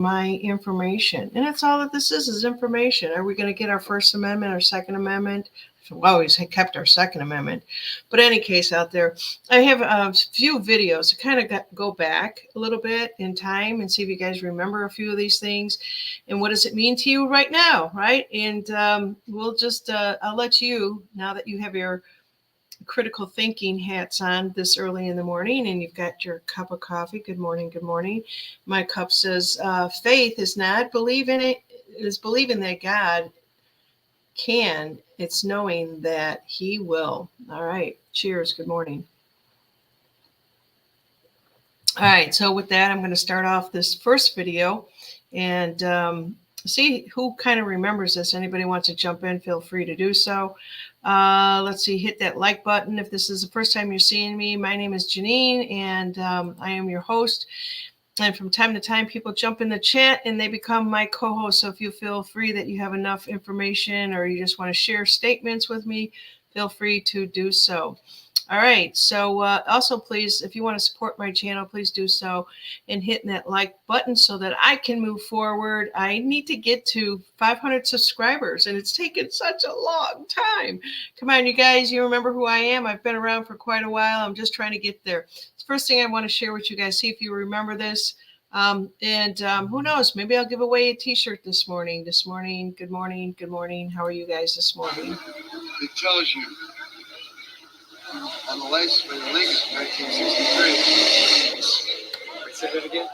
my information. And that's all that this is information. Are we going to get our First Amendment or Second Amendment? We always kept our Second Amendment. But any case out there, I have a few videos to kind of go back a little bit in time and see if you guys remember a few of these things and what does it mean to you right now, right? And we'll just, I'll let you, now that you have your critical thinking hats on this early in the morning and you've got your cup of coffee. Good morning. Good morning. My cup says, faith is not believing it, is believing that God can. It's knowing that he will. All right. Cheers. Good morning. All right. So with that, I'm going to start off this first video and see who kind of remembers this. Anybody wants to jump in, feel free to do so. Let's see, hit that like button. If this is the first time you're seeing me, my name is Janine and I am your host. And from time to time, people jump in the chat and they become my co-host. So if you feel free that you have enough information or you just want to share statements with me, feel free to do so. All right. So also, please, if you want to support my channel, please do so and hitting that like button so that I can move forward. I need to get to 500 subscribers and it's taken such a long time. Come on, you guys. You remember who I am. I've been around for quite a while. I'm just trying to get there. First thing I want to share with you guys, see if you remember this. Who knows, maybe I'll give away a t-shirt this morning. Good morning. Good morning. How are you guys this morning? It tells you on the license plate, the Lincoln, 1963. Say that again.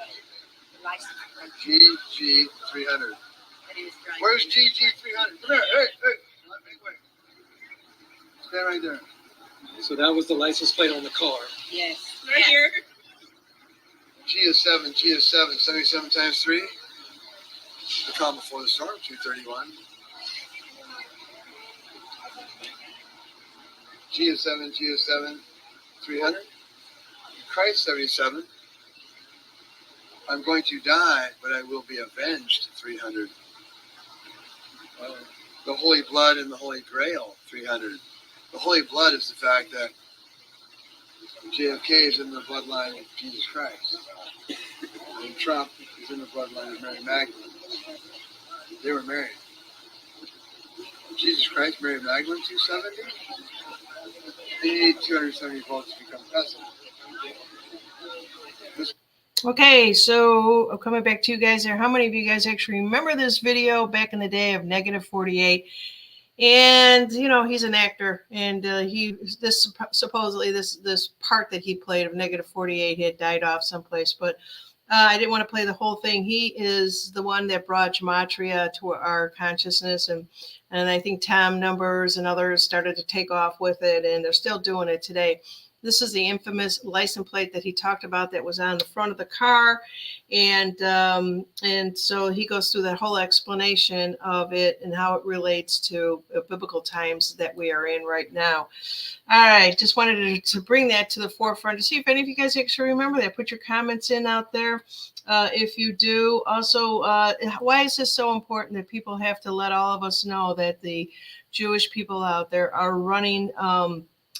GG 300. Where's GG 300? Come here. Hey. Wait. Stand right there. So that was the license plate on the car. Yes. Right here. G is 7, 77 times 3. The calm before the storm, 231. G is 7, 300. Christ 77. I'm going to die, but I will be avenged, 300. The Holy Blood and the Holy Grail, 300. The Holy Blood is the fact that JFK is in the bloodline of Jesus Christ. And Trump is in the bloodline of Mary Magdalene. They were married. Jesus Christ, Mary Magdalene, 270? They need 270 votes to become president. Okay, so I'm coming back to you guys there. How many of you guys actually remember this video back in the day of Negative48? And he's an actor, and supposedly this part that he played of Negative48 had died off someplace, but I didn't want to play the whole thing. He is the one that brought gematria to our consciousness, and I think Tom Numbers and others started to take off with it, and they're still doing it today. This is the infamous license plate that he talked about that was on the front of the car. And so he goes through that whole explanation of it and how it relates to biblical times that we are in right now. All right. Just wanted to bring that to the forefront to see if any of you guys actually remember that. Put your comments in out there. If you do. Also, why is this so important that people have to let all of us know that the Jewish people out there are running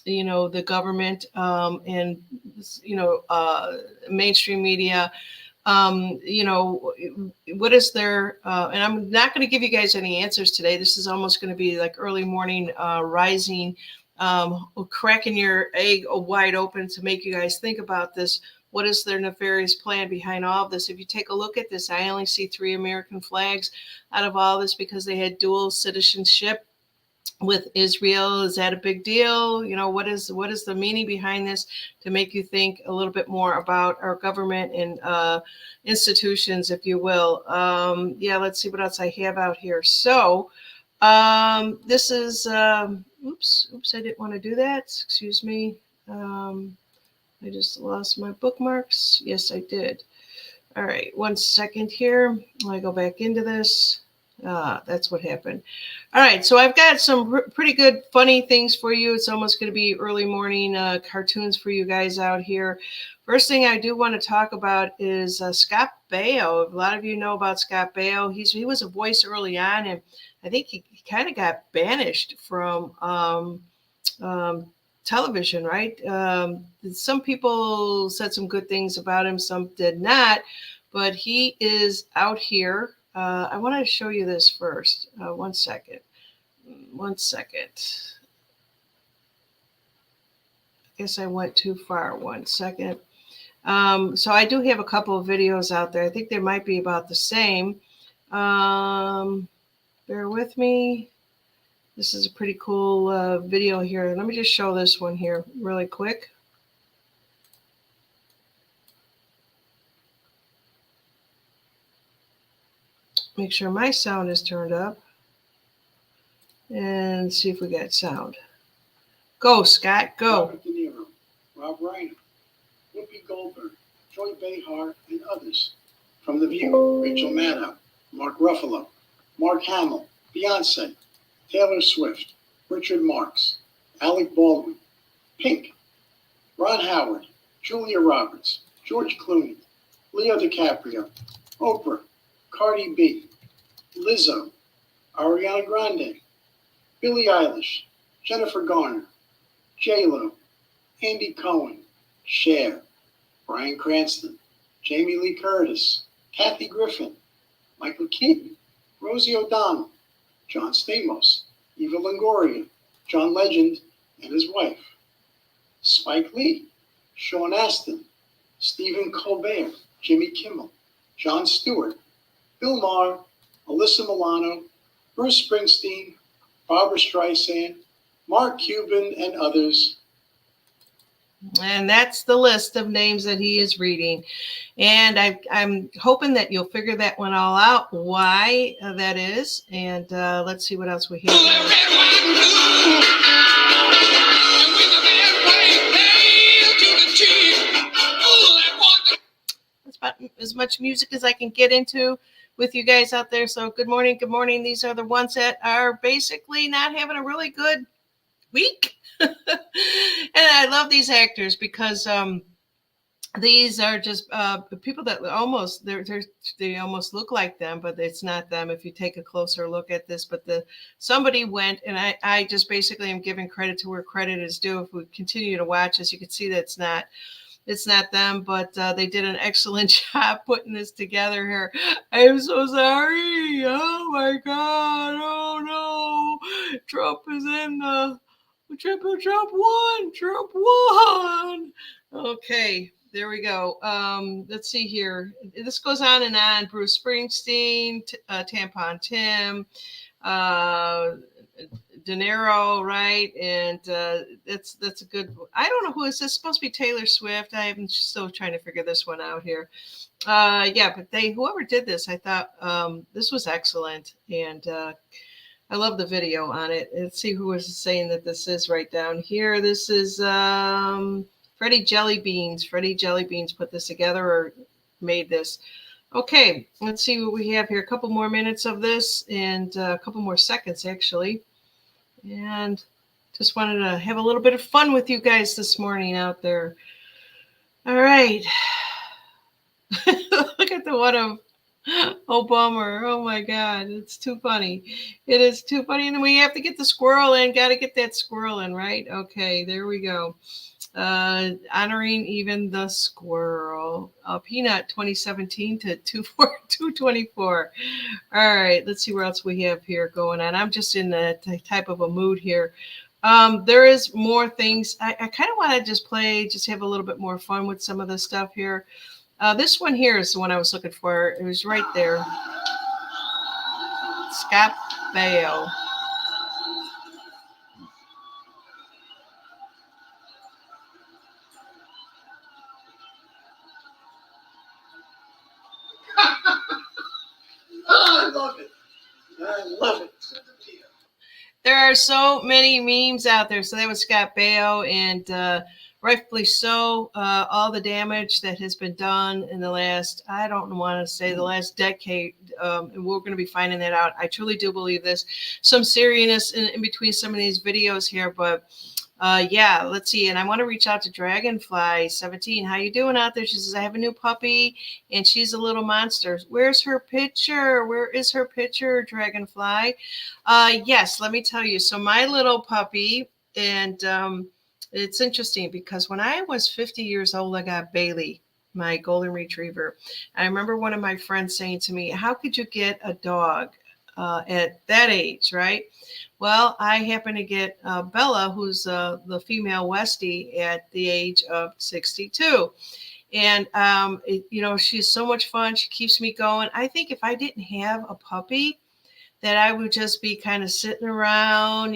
the government and mainstream media. What is their and I'm not going to give you guys any answers today. This is almost going to be like early morning rising, cracking your egg wide open to make you guys think about this. What is their nefarious plan behind all of this? If you take a look at this, I only see 3 American flags out of all this because they had dual citizenship with Israel. Is that a big deal? What is the meaning behind this to make you think a little bit more about our government and institutions, if you will? Let's see what else I have out here. So this is, oops, I didn't want to do that. Excuse me. I just lost my bookmarks. Yes, I did. All right, 1 second here. I go back into this. That's what happened. All right, so I've got some pretty good funny things for you. It's almost going to be early morning cartoons for you guys out here. First thing I do want to talk about is Scott Baio. A lot of you know about Scott Baio. He was a voice early on, and I think he kind of got banished from television, right? Some people said some good things about him, some did not. but he is out here. I want to show you this first. 1 second. 1 second. I guess I went too far. 1 second. So I do have a couple of videos out there. I think they might be about the same. Bear with me. This is a pretty cool video here. Let me just show this one here really quick. Make sure my sound is turned up. And see if we got sound. Go, Scott, go. Robert De Niro, Rob Reiner, Whoopi Goldberg, Joy Behar, and others. From The View, Rachel Maddow, Mark Ruffalo, Mark Hamill, Beyonce, Taylor Swift, Richard Marx, Alec Baldwin, Pink, Ron Howard, Julia Roberts, George Clooney, Leo DiCaprio, Oprah, Cardi B, Lizzo, Ariana Grande, Billie Eilish, Jennifer Garner, J-Lo, Andy Cohen, Cher, Bryan Cranston, Jamie Lee Curtis, Kathy Griffin, Michael Keaton, Rosie O'Donnell, John Stamos, Eva Longoria, John Legend and his wife, Spike Lee, Sean Astin, Stephen Colbert, Jimmy Kimmel, Jon Stewart, Bill Maher, Alyssa Milano, Bruce Springsteen, Barbra Streisand, Mark Cuban, and others. And that's the list of names that he is reading. And I'm hoping that you'll figure that one all out, why that is. And let's see what else we have. That's about as much music as I can get into with you guys out there. So good morning. Good morning. These are the ones that are basically not having a really good week. And I love these actors because these are just people that almost they almost look like them, but it's not them if you take a closer look at this. But somebody went, and I just basically am giving credit to where credit is due. If we continue to watch, as you can see, it's not them, but they did an excellent job putting this together here. I'm so sorry. Oh my God. Oh no. Trump is in the Trump won. Okay, there we go. Let's see here. This goes on and on. Bruce Springsteen, Tampon Tim, De Niro, right? And that's a good. I don't know who is this. Supposed to be Taylor Swift. I am still trying to figure this one out here. Yeah, but whoever did this, I thought this was excellent, and I love the video on it. Let's see who was saying that this is right down here. This is Freddie Jellybeans. Freddie Jellybeans put this together or made this. Okay, let's see what we have here. A couple more minutes of this and a couple more seconds, actually. And just wanted to have a little bit of fun with you guys this morning out there. All right. Look at the one of Obama. Oh my God, it's too funny. It is too funny. And we have to get the squirrel in. Got to get that squirrel in, right? Okay, there we go. Honoring even the squirrel. Peanut 2017 to 224. All right, let's see what else we have here going on. I'm just in the type of a mood here. There is more things. I kind of want to just have a little bit more fun with some of the stuff here. This one here is the one I was looking for. It was right there. Scott Baio. Oh, I love it. I love it. There are so many memes out there. So that was Scott Baio, and rightfully so. All the damage that has been done in the last, I don't want to say the last decade, and we're going to be finding that out. I truly do believe this. Some seriousness in between some of these videos here, but yeah, let's see. And I want to reach out to Dragonfly 17. How you doing out there? She says, I have a new puppy and she's a little monster. Where's her picture? Where is her picture, Dragonfly? Yes, let me tell you. So my little puppy, and it's interesting because when I was 50 years old, I got Bailey. my golden retriever. I remember one of my friends saying to me, how could you get a dog at that age, right? Well, I happened to get Bella, who's the female Westie, at the age of 62. And, she's so much fun. She keeps me going. I think if I didn't have a puppy, that I would just be kind of sitting around,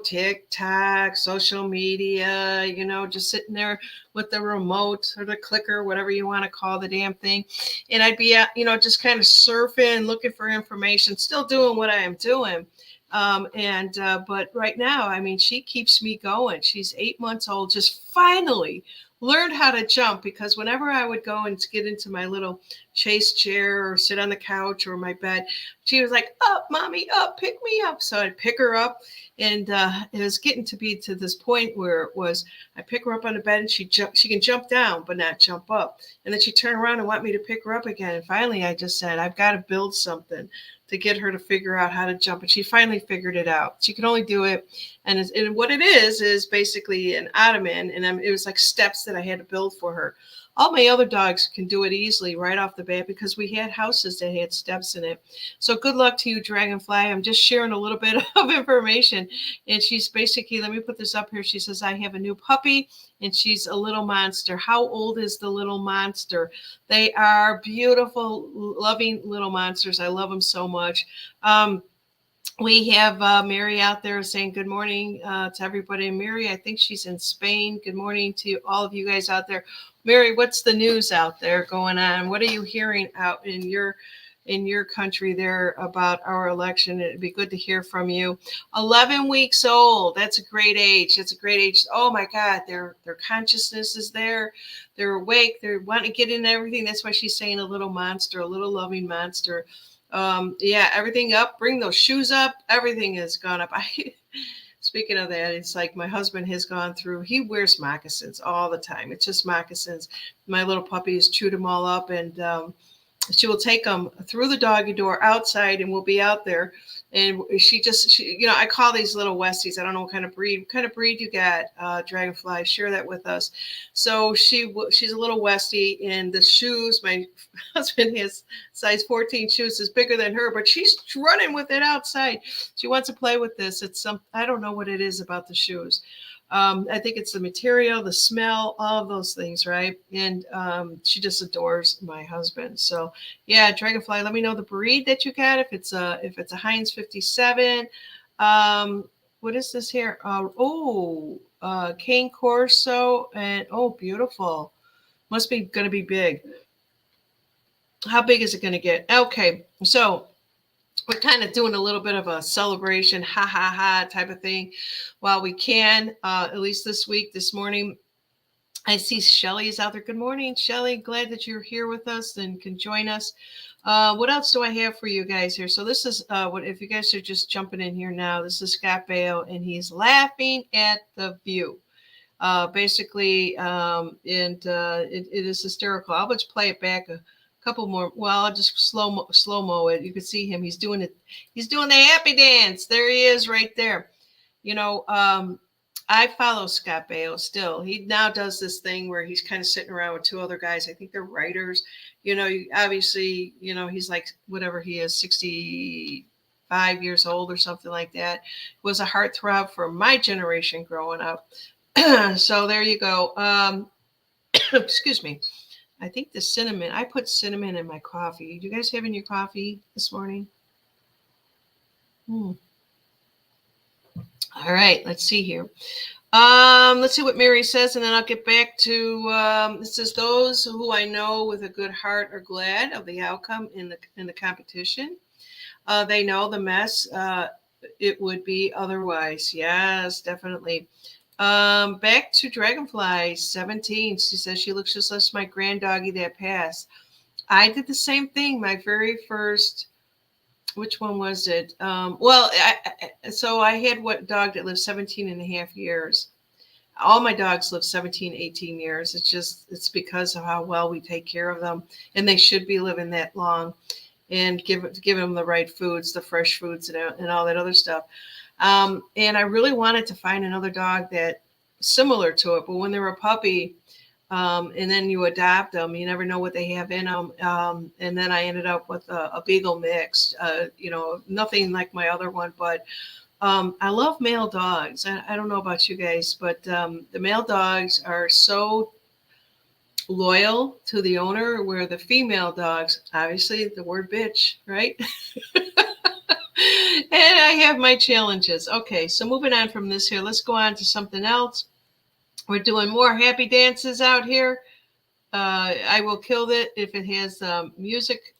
TikTok, social media, just sitting there with the remote or the clicker, whatever you want to call the damn thing. And I'd be, just kind of surfing, looking for information, still doing what I am doing. But right now, I mean, she keeps me going. She's 8 months old, just finally learned how to jump, because whenever I would go and get into my little chase chair or sit on the couch or my bed, she was like, up, mommy, up, pick me up. So I'd pick her up. And it was getting to be to this point where it was, I pick her up on the bed and she can jump down, but not jump up. And then she'd turn around and want me to pick her up again. And finally, I just said, I've got to build something to get her to figure out how to jump. And she finally figured it out. She could only do it. And what it is basically an ottoman. And it was like steps that I had to build for her. All my other dogs can do it easily right off the bat because we had houses that had steps in it. So good luck to you, Dragonfly. I'm just sharing a little bit of information. And she's basically, let me put this up here. She says, I have a new puppy and she's a little monster. How old is the little monster? They are beautiful, loving little monsters. I love them so much. We have Mary out there saying good morning to everybody. Mary, I think she's in Spain. Good morning to all of you guys out there. Mary, what's the news out there going on? What are you hearing out in your country there about our election? It'd be good to hear from you. 11 weeks old. That's a great age. That's a great age. Oh my God, their consciousness is there. They're awake. They want to get in everything. That's why she's saying a little monster, a little loving monster. Everything up. Bring those shoes up. Everything has gone up. Speaking of that, it's like my husband has gone through, he wears moccasins all the time. It's just moccasins. My little puppy has chewed them all up, and she will take them through the doggy door outside, and we'll be out there. And she I call these little Westies. I don't know what kind of breed you got, Dragonfly. Share that with us. So she's a little Westie, and the shoes, my husband has size 14 shoes, is bigger than her, but she's running with it outside. She wants to play with this. I don't know what it is about the shoes. I think it's the material, the smell, all of those things, right? And she just adores my husband. So yeah, Dragonfly, let me know the breed that you got. If it's a Heinz 57. What is this here? Cane Corso, and beautiful. Must be going to be big. How big is it going to get? Okay, so we're kind of doing a little bit of a celebration, ha ha ha type of thing while we can, at least this morning. I see Shelly is out there. Good morning, Shelly. Glad that you're here with us and can join us. What else do I have for you guys here? So this is if you guys are just jumping in here now, this is Scott Baio, and he's laughing at the view. Basically, it is hysterical. I'll just play it back a couple more. Well, I'll just slow-mo it. You can see him. He's doing it. He's doing the happy dance. There he is right there. I follow Scott Baio still. He now does this thing where he's kind of sitting around with two other guys. I think they're writers. Obviously, he's like whatever he is, 65 years old or something like that. Was a heartthrob for my generation growing up. So there you go. Excuse me. I think the cinnamon, I put cinnamon in my coffee. Do you guys have in your coffee this morning? All right, let's see here. Let's see what Mary says, and then I'll get back to, it says, those who I know with a good heart are glad of the outcome in the competition. They know the mess it would be otherwise. Yes, definitely. Back to Dragonfly 17. She says she looks just like my granddoggy that passed. I did the same thing. My very first, which one was it? So I had what dog that lived 17 and a half years. All my dogs live 17, 18 years. It's because of how well we take care of them, and they should be living that long, and give them the right foods, the fresh foods and all that other stuff. And I really wanted to find another dog that similar to it. But when they were a puppy, And then you adopt them. You never know what they have in them. And then I ended up with a Beagle mix. Nothing like my other one, but I love male dogs. I don't know about you guys, but the male dogs are so loyal to the owner, where the female dogs, obviously the word bitch, right? And I have my challenges. Okay, so moving on from this here, let's go on to something else. We're doing more happy dances out here. I will kill it if it has music.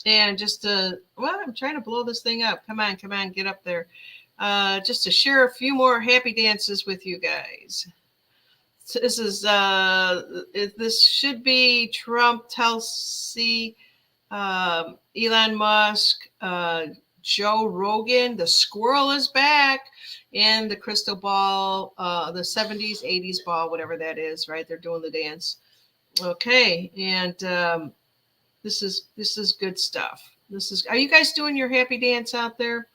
And just I'm trying to blow this thing up. Come on, get up there. Just to share a few more happy dances with you guys. So this should be Trump, Tulsi, Elon Musk, Joe Rogan. The squirrel is back, and the crystal ball, the 70s, 80s ball, whatever that is, right? They're doing the dance. Okay, and this is good stuff. Are you guys doing your happy dance out there?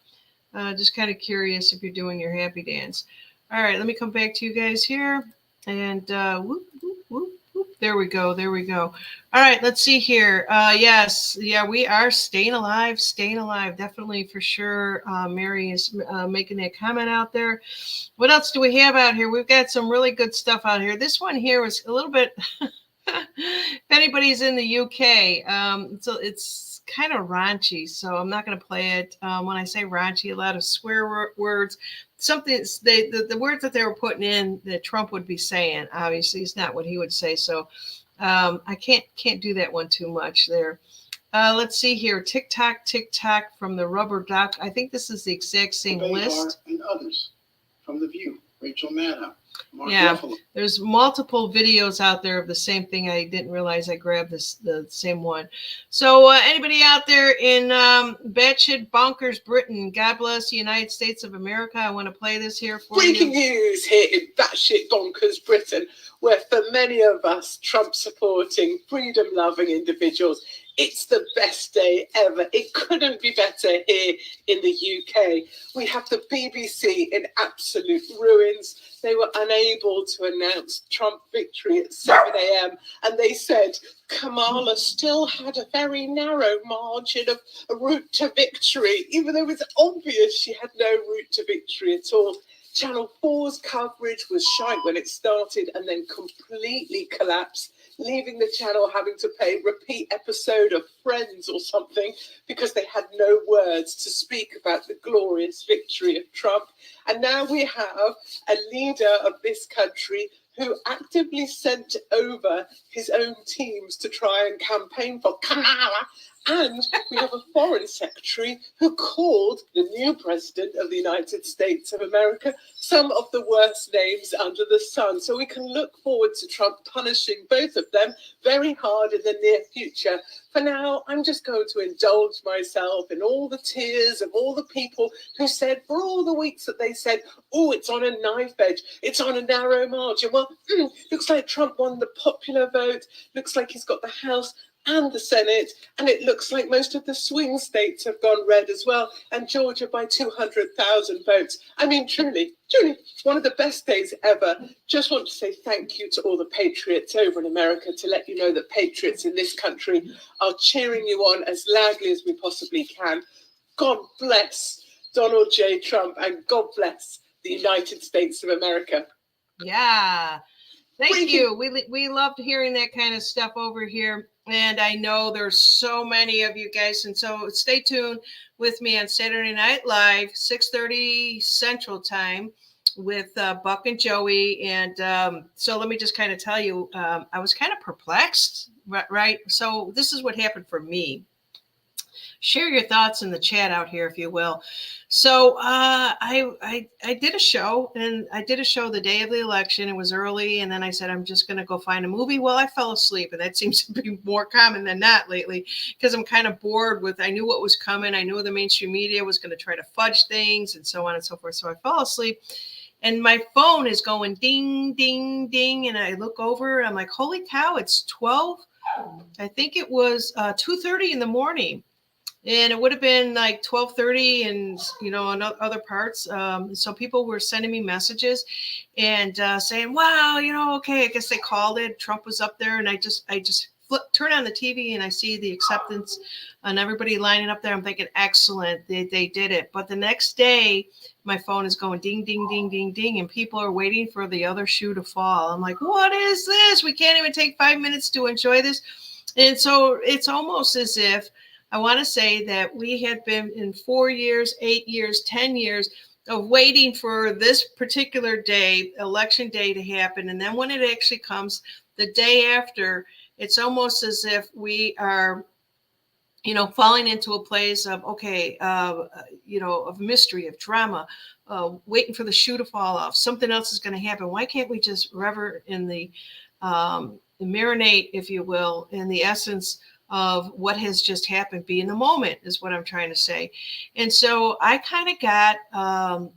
Just kind of curious if you're doing your happy dance. All right, let me come back to you guys here. And whoop, whoop, whoop, whoop. There we go. All right, let's see here. Yes, we are staying alive, definitely for sure. Mary is making that comment out there. What else do we have out here? We've got some really good stuff out here. This one here was a little bit, if anybody's in the UK, so it's kind of raunchy, so I'm not going to play it. When I say raunchy, a lot of swear words. Something the words that they were putting in that Trump would be saying, obviously is not what he would say. So I can't do that one too much there. Let's see here. Tick tock from the Rubber Duck. I think this is the exact same list. And others from The View. Rachel Maddow. Mark Yeah, Ruffalo. there's multiple videos out there of the same thing. I didn't realize I grabbed the same one. So anybody out there in batshit bonkers Britain, God bless the United States of America. I want to play this here for Breaking you. news here in batshit bonkers Britain, where for many of us Trump-supporting, freedom-loving individuals, it's the best day ever. It couldn't be better here in the UK. We have the BBC in absolute ruins. They were unable to announce Trump victory at 7 a.m. and they said Kamala still had a very narrow margin of a route to victory, even though it was obvious she had no route to victory at all. Channel 4's coverage was shite when it started and then completely collapsed, leaving the channel having to play repeat episode of Friends or something because they had no words to speak about the glorious victory of Trump. And now we have a leader of this country who actively sent over his own teams to try and campaign for Kamala. And we have a foreign secretary who called the new president of the United States of America some of the worst names under the sun. So we can look forward to Trump punishing both of them very hard in the near future. For now, I'm just going to indulge myself in all the tears of all the people who said, for all the weeks that they said, oh, it's on a knife edge, it's on a narrow margin. Well, looks like Trump won the popular vote, looks like he's got the House and the Senate, and it looks like most of the swing states have gone red as well, and Georgia by 200,000 votes. I mean, truly, one of the best days ever. Just want to say thank you to all the patriots over in America, to let you know that patriots in this country are cheering you on as loudly as we possibly can. God bless Donald J. Trump, and God bless the United States of America. Yeah. Thank you. We loved hearing that kind of stuff over here. And I know there's so many of you guys. And so stay tuned with me on Saturday Night Live, 6:30 Central Time with Buck and Joey. And so let me just kind of tell you, I was kind of perplexed, right? So this is what happened for me. Share your thoughts in the chat out here, if you will. So I did a show, and I did a show the day of the election. It was early, and then I said, I'm just going to go find a movie. Well, I fell asleep, and that seems to be more common than not lately, because I'm kind of bored with, I knew what was coming. I knew the mainstream media was going to try to fudge things and so on and so forth. So I fell asleep, and my phone is going ding, ding, ding. And I look over, and I'm like, holy cow, it's 12. I think it was 2:30 in the morning. and it would have been like 12:30, and in other parts. So people were sending me messages and saying, "Wow, okay, I guess they called it. Trump was up there," and I just turn on the TV and I see the acceptance and everybody lining up there. I'm thinking, excellent, they did it. But the next day, my phone is going ding, ding, ding, ding, ding, and people are waiting for the other shoe to fall. I'm like, what is this? We can't even take 5 minutes to enjoy this. And so it's almost as if I want to say that we had been in 4 years, 8 years, 10 years of waiting for this particular day, election day, to happen. And then when it actually comes the day after, it's almost as if we are, falling into a place of, of mystery, of drama, waiting for the shoe to fall off. Something else is going to happen. Why can't we just revel in the marinate, if you will, in the essence of what has just happened, be in the moment, is what I'm trying to say. And so I kind of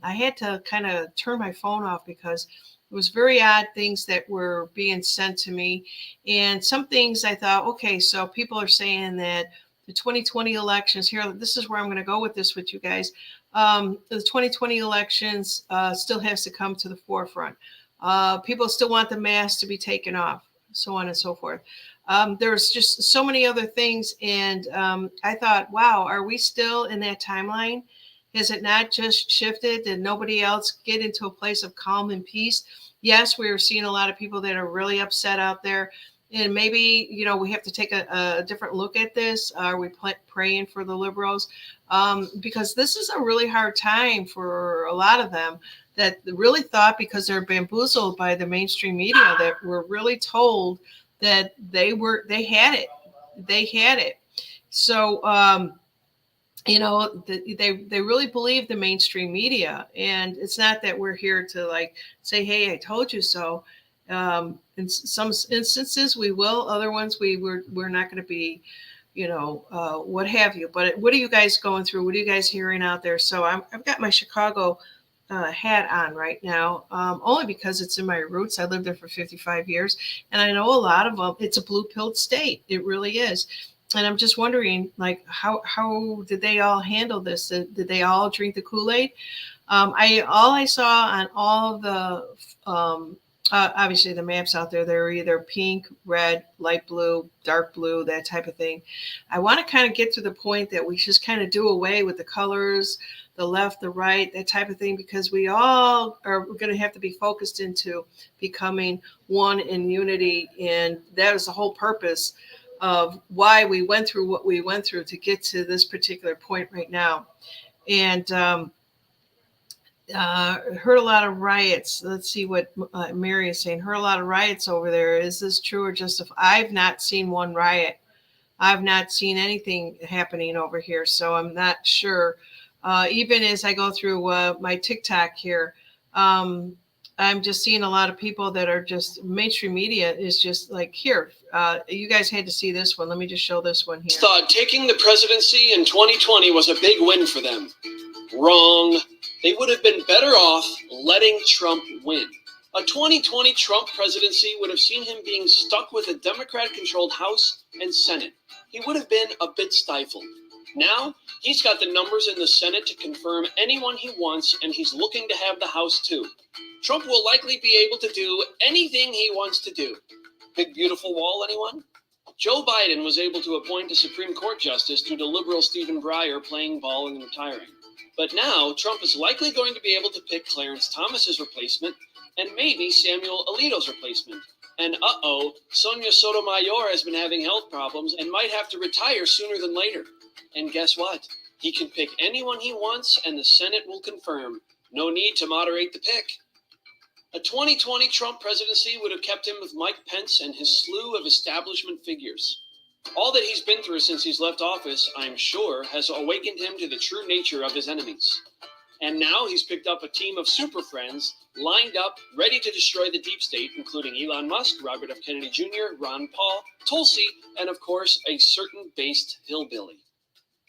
I had to kind of turn my phone off because it was very odd things that were being sent to me. And some things I thought, okay, so people are saying that the 2020 elections here, this is where I'm going to go with this with you guys. The 2020 elections still has to come to the forefront. People still want the mask to be taken off, so on and so forth. There's just so many other things. And I thought, wow, are we still in that timeline? Has it not just shifted? Did nobody else get into a place of calm and peace? Yes, we are seeing a lot of people that are really upset out there. And maybe, we have to take a different look at this. Are we praying for the liberals? Because this is a really hard time for a lot of them that really thought, because they're bamboozled by the mainstream media, that were really told that they had it. So, they really believe the mainstream media. And it's not that we're here to say, hey, I told you so. In some instances we will, other ones we're not going to be, what have you. But what are you guys going through? What are you guys hearing out there? So I've got my Chicago hat on right now, only because it's in my roots. I lived there for 55 years, and I know a lot of them. It's a blue-pilled state. It really is. And I'm just wondering, how did they all handle this? Did they all drink the Kool-Aid? I saw on all of the obviously the maps out there, they're either pink, red, light blue, dark blue, that type of thing. I want to kind of get to the point that we just kind of do away with the colors, the left, the right, that type of thing, because we all are going to have to be focused into becoming one in unity. And that is the whole purpose of why we went through what we went through to get to this particular point right now. And heard a lot of riots. Let's see what Mary is saying. Heard a lot of riots over there. Is this true or just? I've not seen one riot. I've not seen anything happening over here, so I'm not sure. Even as I go through my TikTok here, I'm just seeing a lot of people that are just mainstream media is just like, here, you guys had to see this one. Let me just show this one here. Thought taking the presidency in 2020 was a big win for them. Wrong. They would have been better off letting Trump win. A 2020 Trump presidency would have seen him being stuck with a Democrat-controlled House and Senate. He would have been a bit stifled. Now, he's got the numbers in the Senate to confirm anyone he wants, and he's looking to have the House too. Trump will likely be able to do anything he wants to do. Big beautiful wall, anyone? Joe Biden was able to appoint a Supreme Court justice due to liberal Stephen Breyer playing ball and retiring. But now, Trump is likely going to be able to pick Clarence Thomas's replacement and maybe Samuel Alito's replacement. And Sonia Sotomayor has been having health problems and might have to retire sooner than later. And guess what? He can pick anyone he wants and the Senate will confirm. No need to moderate the pick. A 2020 Trump presidency would have kept him with Mike Pence and his slew of establishment figures. All that he's been through since he's left office, I'm sure, has awakened him to the true nature of his enemies. And now he's picked up a team of super friends lined up, ready to destroy the deep state, including Elon Musk, Robert F. Kennedy Jr., Ron Paul, Tulsi, and of course, a certain based hillbilly.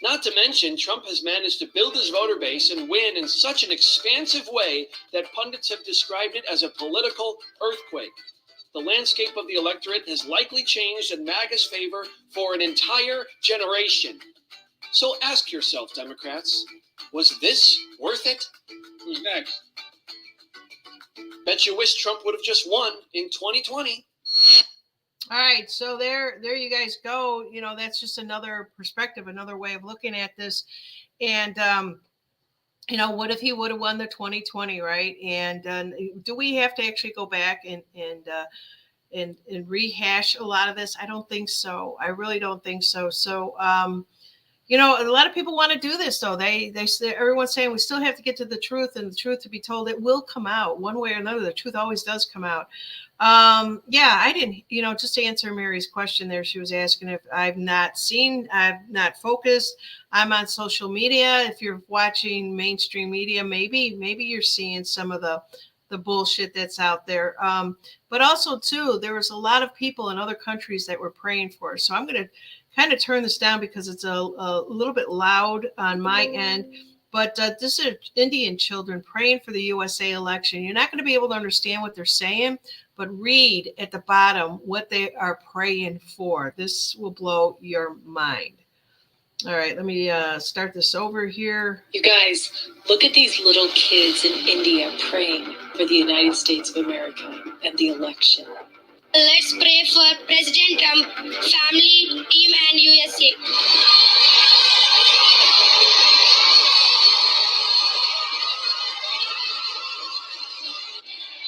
Not to mention, Trump has managed to build his voter base and win in such an expansive way that pundits have described it as a political earthquake. The landscape of the electorate has likely changed in MAGA's favor for an entire generation. So ask yourself, Democrats, was this worth it? Who's next? Bet you wish Trump would have just won in 2020. All right, so there you guys go. You know, that's just another perspective, another way of looking at this. And you know, what if he would have won the 2020, right? And do we have to actually go back and rehash a lot of this? I don't think so. I really don't think so. So you know, a lot of people want to do this, though. They say, everyone's saying we still have to get to the truth, and the truth to be told, it will come out one way or another. The truth always does come out. Yeah, I didn't, you know, just to answer Mary's question there, she was asking if I've not focused. I'm on social media. If you're watching mainstream media, maybe you're seeing some of the bullshit that's out there. But also too, there was a lot of people in other countries that were praying for us. So I'm going to kind of turn this down because it's a little bit loud on my end. But this is Indian children praying for the USA election. You're not going to be able to understand what they're saying, but read at the bottom what they are praying for. This will blow your mind. All right, let me start this over here. You guys, look at these little kids in India praying for the United States of America and the election. Let's pray for President Trump, family, team, and USA.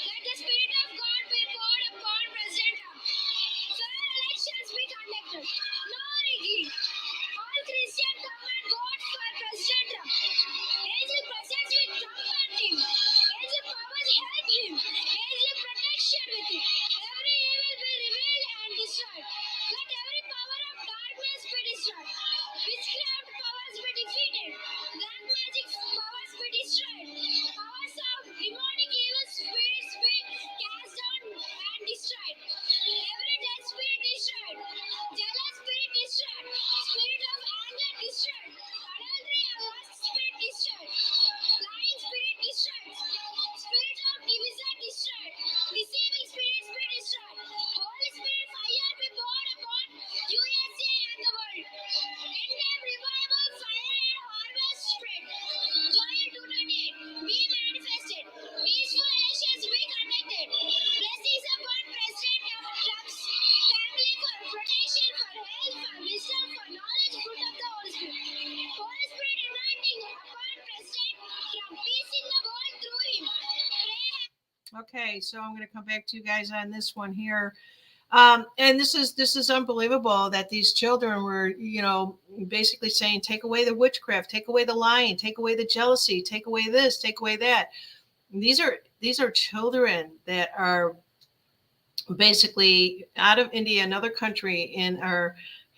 Let the Spirit of God be poured upon President Trump. Fair elections be conducted. No rigging. All Christians come and vote for President Trump. Angel presence with Trump and team. Angel powers help him. Angel protection with him. Every evil be revealed and destroyed. Let every power of darkness be destroyed. Witchcraft powers be defeated. Black magic powers be destroyed. Powers of demonic evil spirits be cast down and destroyed. Every dead spirit destroyed. Jealous spirit destroyed. Spirit of anger destroyed. Adultery and lust spirit destroyed. Lying spirit destroyed. Spirit of division destroyed. Deceiving spirits be destroyed. Holy Spirit fire be poured upon USA and the world. End time revival, fire and harvest spread. Joy 228 be manifested. Peaceful elections be conducted. Blessings upon President Trump's family for protection, for health, for wisdom, for knowledge, fruit of the Holy Spirit. Holy Spirit anointing upon President Trump. Peace in the world through him. Pray. Okay, so I'm going to come back to you guys on this one here. And this is unbelievable that these children were, you know, basically saying, take away the witchcraft, take away the lying, take away the jealousy, take away this, take away that. And these are children that are basically out of India, another country, and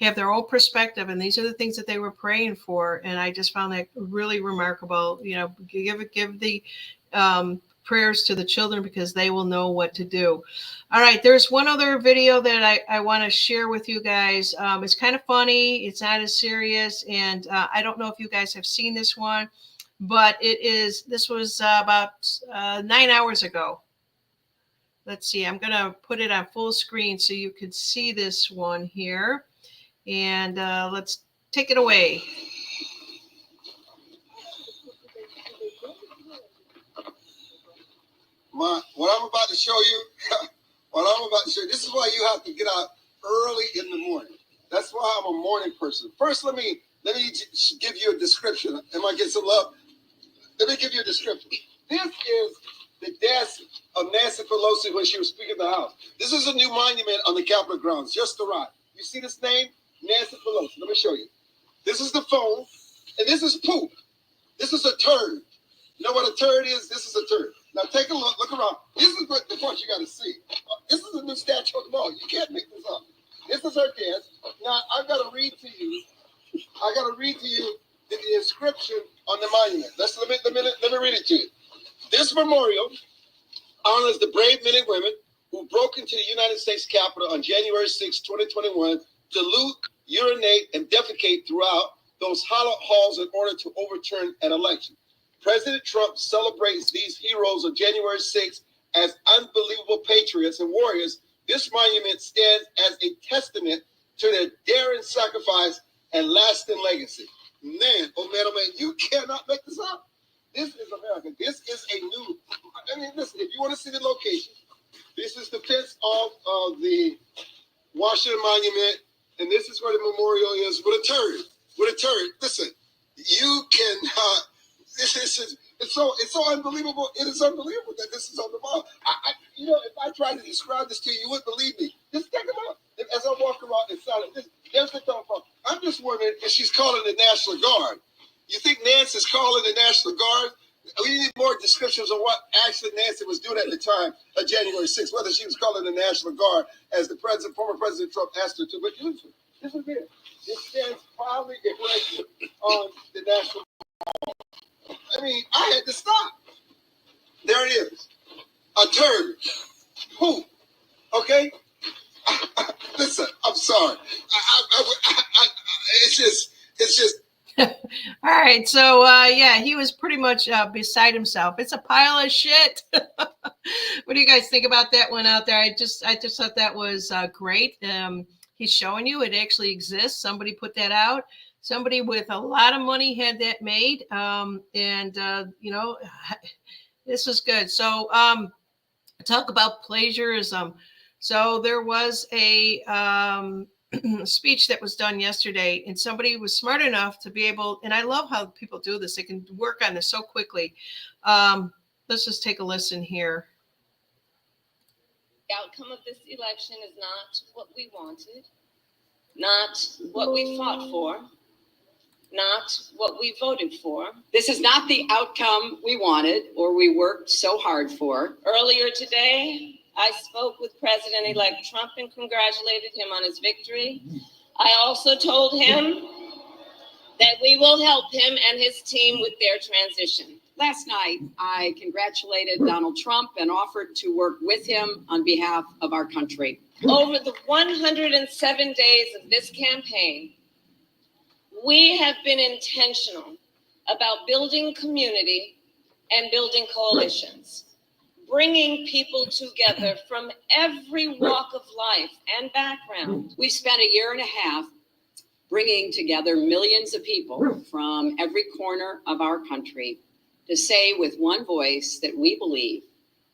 have their own perspective. And these are the things that they were praying for. And I just found that really remarkable. You know, give the prayers to the children because they will know what to do. All right, there's one other video that I want to share with you guys. It's kind of funny. It's not as serious. And I don't know if you guys have seen this one, but this was about 9 hours ago. Let's see, I'm going to put it on full screen so you can see this one here. And let's take it away. What I'm about to show you, this is why you have to get out early in the morning. That's why I'm a morning person. First, let me give you a description. Am I getting some love? Let me give you a description. This is the desk of Nancy Pelosi when she was Speaker of the House. This is a new monument on the Capitol grounds, just arrived. You see this name? Nancy Pelosi. Let me show you. This is the phone, and this is poop. This is a turd. You know what a turd is? This is a turd. Now take a look around. This is what the part you got to see. This is a new statue on the wall. You can't make this up. This is her desk. Now I've got to read to you. The inscription on the monument. Let me read it to you. This memorial honors the brave men and women who broke into the United States Capitol on January 6, 2021 to loot, urinate, and defecate throughout those hollow halls in order to overturn an election. President Trump celebrates these heroes of January 6th as unbelievable patriots and warriors. This monument stands as a testament to their daring sacrifice and lasting legacy. Man, oh man, you cannot make this up. This is America. This is a new, I mean, listen, if you want to see the location, this is the fence of the Washington Monument, and this is where the memorial is with a turd. With a turd. Listen, you cannot, it's so unbelievable. It is unbelievable that this is on the wall. You know, if I tried to describe this to you, you wouldn't believe me. Just think about it. As I walk around inside of this, there's the telephone. I'm just wondering if she's calling the National Guard. You think Nancy's calling the National Guard? We need more descriptions of what actually Nancy was doing at the time of January 6th, whether she was calling the National Guard as the former President Trump asked her to. But this is it. It stands proudly erected on the National Mall. I mean, I had to stop. There it is. A turd. Who? Okay? Listen, I'm sorry. It's just. All right, so yeah, he was pretty much beside himself. It's a pile of shit. What do you guys think about that one out there? I just thought that was great. He's showing you it actually exists. Somebody put that out. Somebody with a lot of money had that made, and you know, this was good. So talk about plagiarism. So there was a speech that was done yesterday, and somebody was smart enough to be able, and I love how people do this. They can work on this so quickly. Let's just take a listen here. The outcome of this election is not what we wanted, not what we fought for, not what we voted for. This is not the outcome we wanted or we worked so hard for. Earlier today, I spoke with President-elect Trump and congratulated him on his victory. I also told him that we will help him and his team with their transition. Last night, I congratulated Donald Trump and offered to work with him on behalf of our country. Over the 107 days of this campaign, we have been intentional about building community and building coalitions, bringing people together from every walk of life and background. We've spent a year and a half bringing together millions of people from every corner of our country to say with one voice that we believe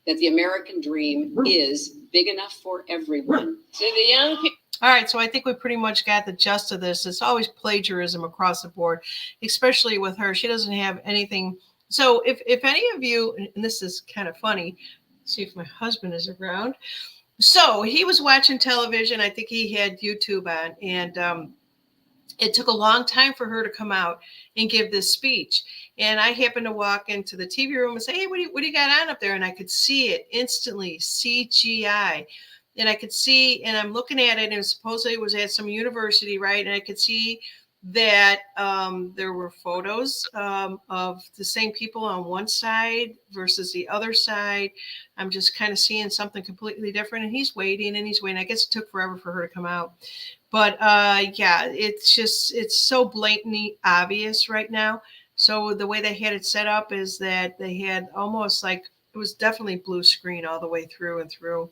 that the American dream is big enough for everyone. To the young people. All right, so I think we pretty much got the gist of this. It's always plagiarism across the board, especially with her. She doesn't have anything. So if any of you, and this is kind of funny, see if my husband is around. So he was watching television. I think he had YouTube on, and it took a long time for her to come out and give this speech. And I happened to walk into the TV room and say, hey, what do you got on up there? And I could see it instantly, CGI. And I could see, and I'm looking at it, and supposedly it was at some university, right? And I could see that there were photos of the same people on one side versus the other side. I'm just kind of seeing something completely different. And he's waiting and he's waiting. I guess it took forever for her to come out. But yeah, it's so blatantly obvious right now. So the way they had it set up is that they had almost like, it was definitely blue screen all the way through and through.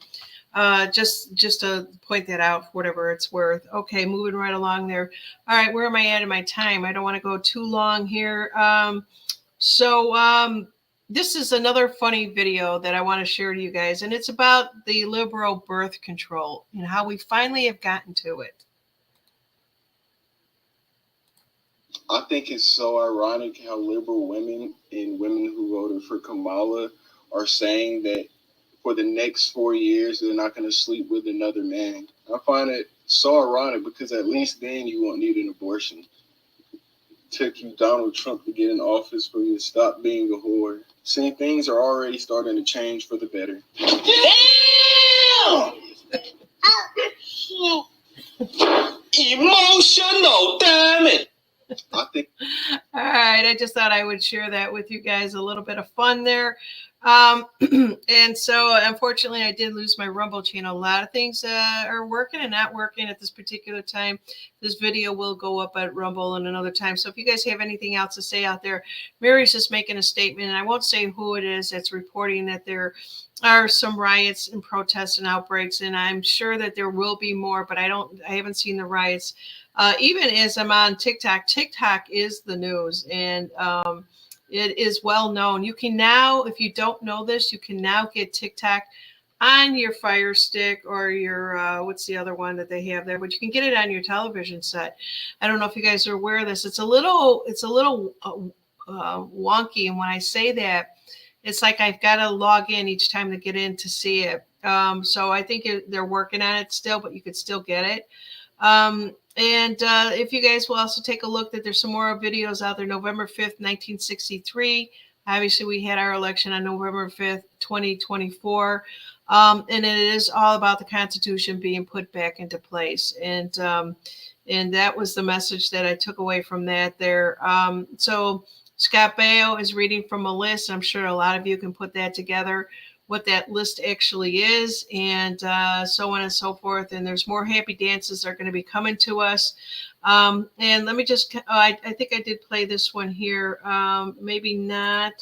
Just to point that out for whatever it's worth. Okay, moving right along there. All right, where am I at in my time? I don't want to go too long here. This is another funny video that I want to share to you guys, and it's about the liberal birth control and how we finally have gotten to it. I think it's so ironic how liberal women and women who voted for Kamala are saying that for the next 4 years, they're not going to sleep with another man. I find it so ironic because at least then you won't need an abortion. It took you Donald Trump to get in office for you to stop being a whore. See, things are already starting to change for the better. Damn! Emotional, damn it! I think. All right, I just thought I would share that with you guys. A little bit of fun there. And so unfortunately I did lose my Rumble channel. A lot of things are working and not working at this particular time. This video will go up at Rumble in another time. So if you guys have anything else to say out there, Mary's just making a statement, and I won't say who it is that's reporting that there are some riots and protests and outbreaks, and I'm sure that there will be more, but I haven't seen the riots. Even as I'm on TikTok is the news, and it is well known. You can now, if you don't know this, you can now get TikTok on your Fire Stick or your, what's the other one that they have there? But you can get it on your television set. I don't know if you guys are aware of this. It's a little wonky. And when I say that, it's like I've got to log in each time to get in to see it. So I think they're working on it still, but you could still get it. And if you guys will also take a look, that there's some more videos out there. November 5th, 1963. Obviously, we had our election on November 5th, 2024. And it is all about the Constitution being put back into place. And that was the message that I took away from that there. So Scott Baio is reading from a list. I'm sure a lot of you can put that together, what that list actually is, and so on and so forth. And there's more happy dances that are going to be coming to us. And let me just, I think I did play this one here. Maybe not.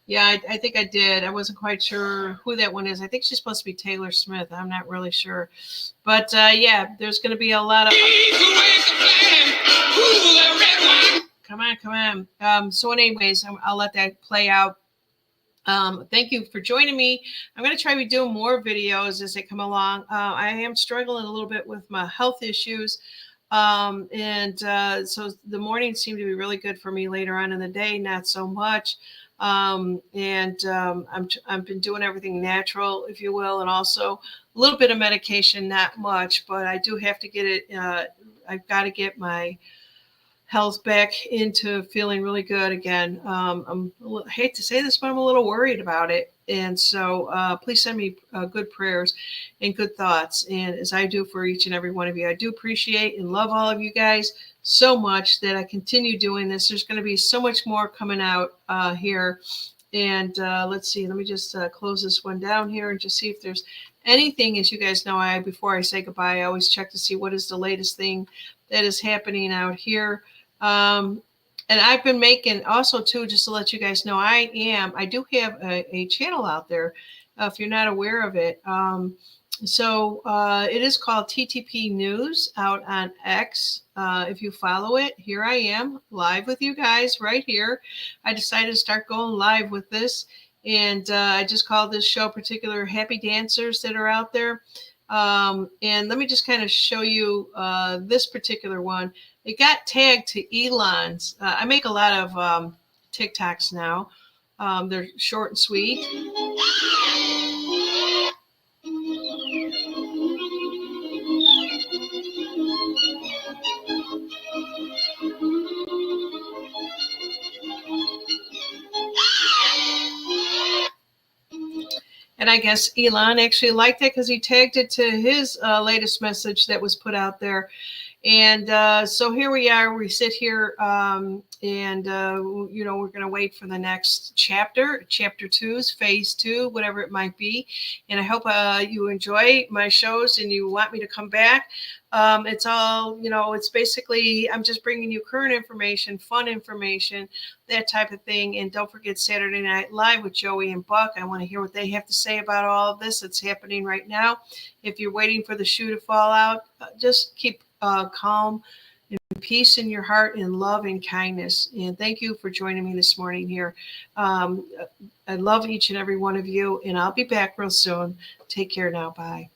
Yeah, I think I did. I wasn't quite sure who that one is. I think she's supposed to be Taylor Smith. I'm not really sure. But yeah, there's going to be a lot of... Come on. So anyways, I'll let that play out. Thank you for joining me. I'm going to try to be doing more videos as they come along. I am struggling a little bit with my health issues. So the mornings seem to be really good for me. Later on in the day, not so much. I've been doing everything natural, if you will, and also a little bit of medication, not much, but I do have to get it. I've got to get my health back into feeling really good again. I hate to say this, but I'm a little worried about it. And so please send me good prayers and good thoughts. And as I do for each and every one of you, I do appreciate and love all of you guys so much that I continue doing this. There's going to be so much more coming out here. And let's see, let me just close this one down here and just see if there's anything. As you guys know, before I say goodbye, I always check to see what is the latest thing that is happening out here. And I've been making also too, just to let you guys know, I do have a channel out there, if you're not aware of it. So it is called TTP News out on X. If you follow it, here I am live with you guys right here. I decided to start going live with this, and I just called this show particular Happy Dancers that are out there. And let me just kind of show you this particular one. It got tagged to Elon's. I make a lot of TikToks now. They're short and sweet. And I guess Elon actually liked it because he tagged it to his latest message that was put out there. And so here we are. We sit here and, we're going to wait for the next chapter 2's phase 2, whatever it might be. And I hope you enjoy my shows and you want me to come back. It's all, it's basically, I'm just bringing you current information, fun information, that type of thing. And don't forget Saturday Night Live with Joey and Buck. I want to hear what they have to say about all of this that's happening right now. If you're waiting for the shoe to fall out, just keep calm and peace in your heart and love and kindness. And thank you for joining me this morning here. I love each and every one of you, and I'll be back real soon. Take care now. Bye.